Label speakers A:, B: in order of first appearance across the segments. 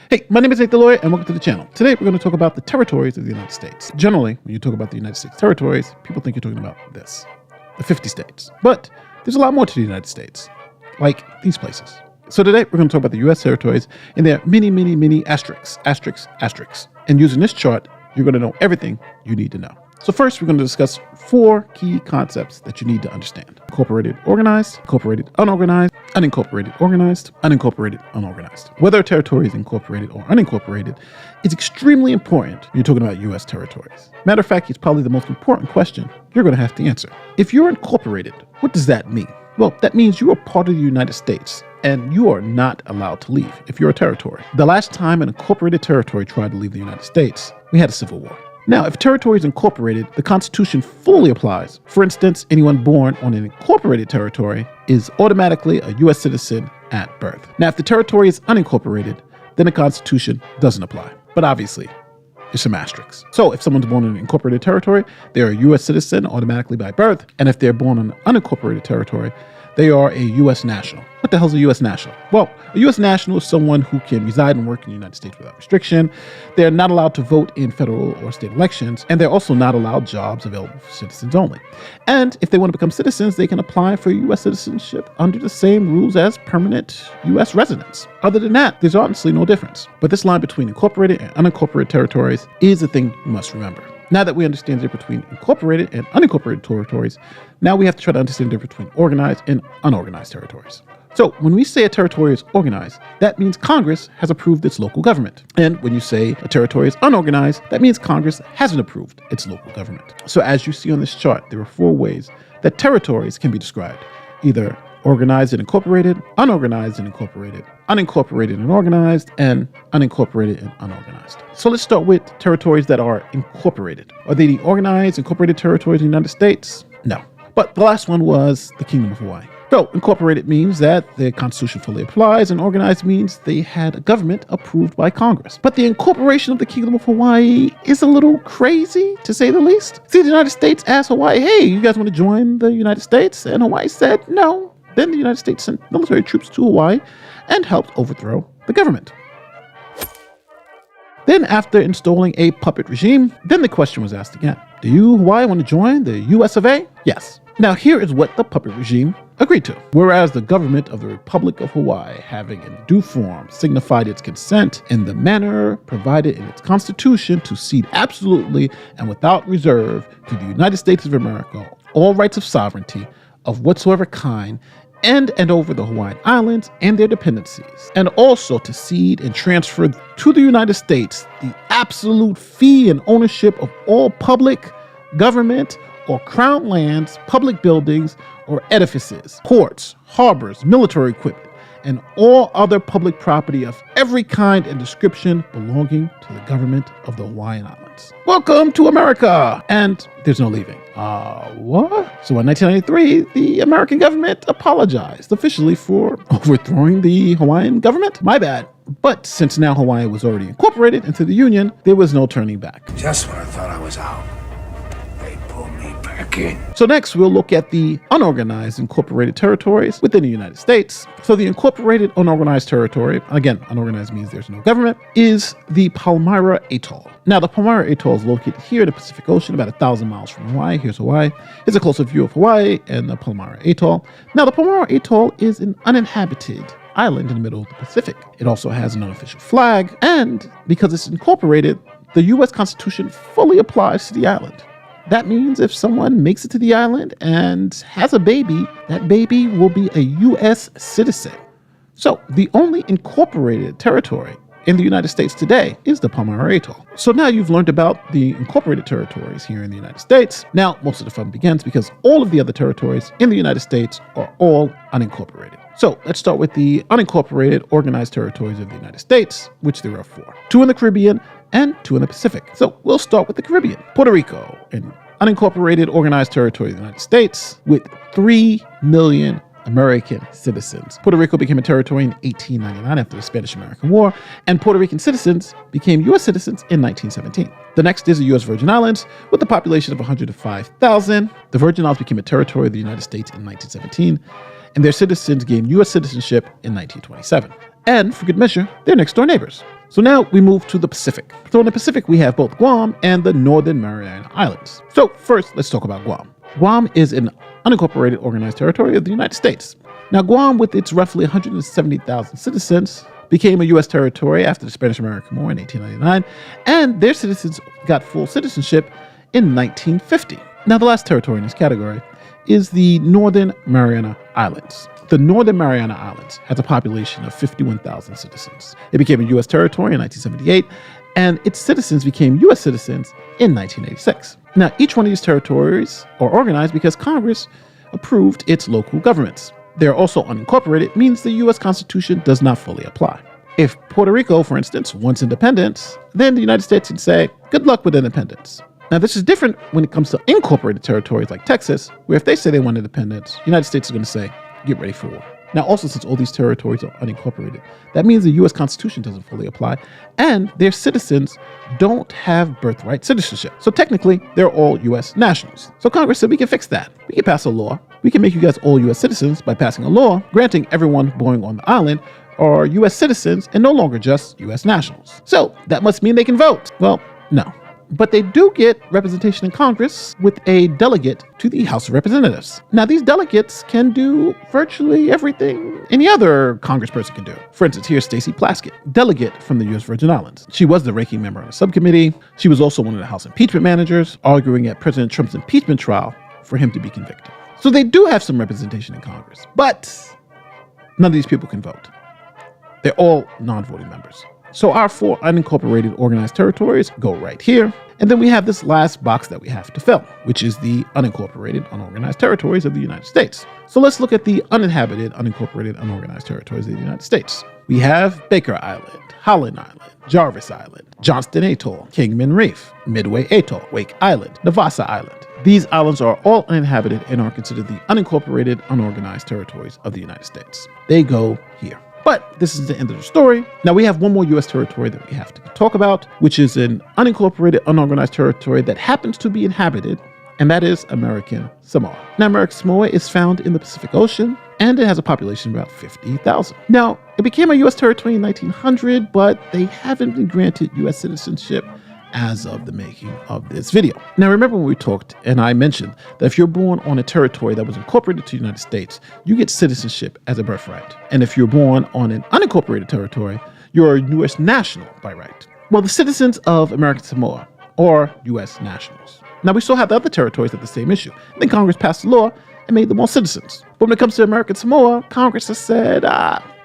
A: Hey, my name is Nate the Lawyer, and welcome to the channel. Today, we're going to talk about the territories of the United States. Generally, when you talk about the United States territories, people think you're talking about this, the 50 states. But there's a lot more to the United States, like these places. So today, we're going to talk about the U.S. territories and their many asterisks. And using this chart, you're going to know everything you need to know. So first, we're going to discuss 4 key concepts that you need to understand. Incorporated organized, incorporated unorganized, unincorporated organized, unincorporated unorganized. Whether a territory is incorporated or unincorporated is extremely important when you're talking about U.S. territories. Matter of fact, it's probably the most important question you're going to have to answer. If you're incorporated, what does that mean? Well, that means you are part of the United States and you are not allowed to leave if you're a territory. The last time an incorporated territory tried to leave the United States, we had a civil war. Now, if a territory is incorporated, the Constitution fully applies. For instance, anyone born on an incorporated territory is automatically a U.S. citizen at birth. Now, if the territory is unincorporated, then the Constitution doesn't apply. But obviously, there's some asterisks. So if someone's born in an incorporated territory, they're a U.S. citizen automatically by birth. And if they're born on an unincorporated territory, they are a U.S. national. What the hell is a U.S. national? Well, a U.S. national is someone who can reside and work in the United States without restriction. They're not allowed to vote in federal or state elections, and they're also not allowed jobs available for citizens only. And if they want to become citizens, they can apply for U.S. citizenship under the same rules as permanent U.S. residents. Other than that, there's honestly no difference. But this line between incorporated and unincorporated territories is the thing you must remember. Now that we understand the difference between incorporated and unincorporated territories, now we have to try to understand the difference between organized and unorganized territories. So when we say a territory is organized, that means Congress has approved its local government. And when you say a territory is unorganized, that means Congress hasn't approved its local government. So as you see on this chart, there are 4 ways that territories can be described: either organized and incorporated, unorganized and incorporated, unincorporated and organized, and unincorporated and unorganized. So let's start with territories that are incorporated. Are they the organized, incorporated territories in the United States? No. But the last one was the Kingdom of Hawaii. So incorporated means that the Constitution fully applies, and organized means they had a government approved by Congress. But the incorporation of the Kingdom of Hawaii is a little crazy, to say the least. See, the United States asked Hawaii, hey, you guys want to join the United States? And Hawaii said no. Then the United States sent military troops to Hawaii and helped overthrow the government. Then after installing a puppet regime, then the question was asked again. Do you, Hawaii, want to join the US of A? Yes. Now here is what the puppet regime agreed to. Whereas the government of the Republic of Hawaii, having in due form signified its consent in the manner provided in its Constitution to cede absolutely and without reserve to the United States of America all rights of sovereignty of whatsoever kind and over the Hawaiian Islands and their dependencies, and also to cede and transfer to the United States the absolute fee and ownership of all public, government, or crown lands, public buildings, or edifices, ports, harbors, military equipment, and all other public property of every kind and description belonging to the government of the Hawaiian Islands. Welcome to America! And there's no leaving. What? So in 1993, the American government apologized officially for overthrowing the Hawaiian government. My bad. But since now Hawaii was already incorporated into the Union, there was no turning back.
B: Just when I thought I was out, they pulled me back in.
A: So next, we'll look at the unorganized incorporated territories within the United States. So the incorporated unorganized territory, again, unorganized means there's no government, is the Palmyra Atoll. Now, the Palmyra Atoll is located here in the Pacific Ocean, about 1,000 miles from Hawaii. Here's Hawaii. Here's a closer view of Hawaii and the Palmyra Atoll. Now, the Palmyra Atoll is an uninhabited island in the middle of the Pacific. It also has an unofficial flag, and because it's incorporated, the U.S. Constitution fully applies to the island. That means if someone makes it to the island and has a baby, that baby will be a U.S. citizen. So the only incorporated territory in the United States today is the Palmyra Atoll. So now you've learned about the incorporated territories here in the United States. Now most of the fun begins because all of the other territories in the United States are all unincorporated. So let's start with the unincorporated organized territories of the United States, which there are 4. 2 in the Caribbean and 2 in the Pacific. So we'll start with the Caribbean. Puerto Rico, an unincorporated organized territory of the United States with 3 million American citizens. Puerto Rico became a territory in 1899 after the Spanish-American War, and Puerto Rican citizens became U.S. citizens in 1917. The next is the U.S. Virgin Islands with a population of 105,000. The Virgin Islands became a territory of the United States in 1917, and their citizens gained U.S. citizenship in 1927. And for good measure, they're next door neighbors. So now we move to the Pacific. So in the Pacific, we have both Guam and the Northern Mariana Islands. So first, let's talk about Guam. Guam is an unincorporated organized territory of the United States. Now, Guam, with its roughly 170,000 citizens, became a U.S. territory after the Spanish-American War in 1899, and their citizens got full citizenship in 1950. Now, the last territory in this category is the Northern Mariana Islands. The Northern Mariana Islands has a population of 51,000 citizens. It became a U.S. territory in 1978, and its citizens became U.S. citizens in 1986. Now, each one of these territories are organized because Congress approved its local governments. They're also unincorporated, means the U.S. Constitution does not fully apply. If Puerto Rico, for instance, wants independence, then the United States would say, good luck with independence. Now, this is different when it comes to incorporated territories like Texas, where if they say they want independence, the United States is going to say, get ready for war. Now, also, since all these territories are unincorporated, that means the U.S. Constitution doesn't fully apply, and their citizens don't have birthright citizenship. So technically, they're all U.S. nationals. So Congress said we can fix that. We can pass a law. We can make you guys all U.S. citizens by passing a law granting everyone born on the island are U.S. citizens and no longer just U.S. nationals. So that must mean they can vote. Well, no. But they do get representation in Congress with a delegate to the House of Representatives. Now, these delegates can do virtually everything any other congressperson can do. For instance, here's Stacey Plaskett, delegate from the U.S. Virgin Islands. She was the ranking member on the subcommittee. She was also one of the House impeachment managers, arguing at President Trump's impeachment trial for him to be convicted. So they do have some representation in Congress, but none of these people can vote. They're all non-voting members. So our 4 unincorporated organized territories go right here. And then we have this last box that we have to fill, which is the unincorporated unorganized territories of the United States. So let's look at the uninhabited unincorporated unorganized territories of the United States. We have Baker Island, Holland Island, Jarvis Island, Johnston Atoll, Kingman Reef, Midway Atoll, Wake Island, Navassa Island. These islands are all uninhabited and are considered the unincorporated unorganized territories of the United States. They go here. But this is the end of the story. Now we have one more U.S. territory that we have to talk about, which is an unincorporated, unorganized territory that happens to be inhabited, and that is American Samoa. Now, American Samoa is found in the Pacific Ocean, and it has a population of about 50,000. Now, it became a U.S. territory in 1900, but they haven't been granted U.S. citizenship as of the making of this video. Now, remember when we talked and I mentioned that if you're born on a territory that was incorporated to the United States, you get citizenship as a birthright. And if you're born on an unincorporated territory, you're a U.S. national by right. Well, the citizens of American Samoa are U.S. nationals. Now, we still have the other territories that have the same issue. Then Congress passed a law and made them all citizens. But when it comes to American Samoa, Congress has said,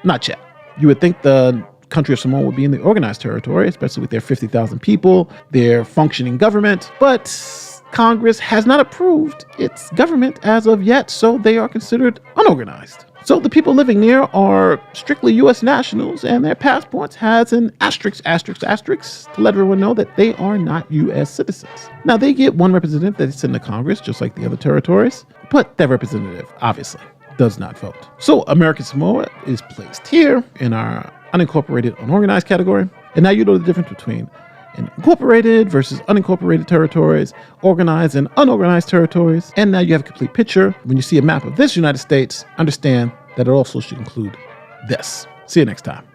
A: not yet. You would think the country of Samoa would be in the organized territory, especially with their 50,000 people, their functioning government. But Congress has not approved its government as of yet, so they are considered unorganized. So the people living there are strictly U.S. nationals, and their passports has an asterisk to let everyone know that they are not U.S. citizens. Now, they get one representative that is in the Congress, just like the other territories, but that representative, obviously, does not vote. So American Samoa is placed here in our unincorporated, unorganized category. And now you know the difference between incorporated versus unincorporated territories, organized and unorganized territories. And now you have a complete picture. When you see a map of this United States, understand that it also should include this. See you next time.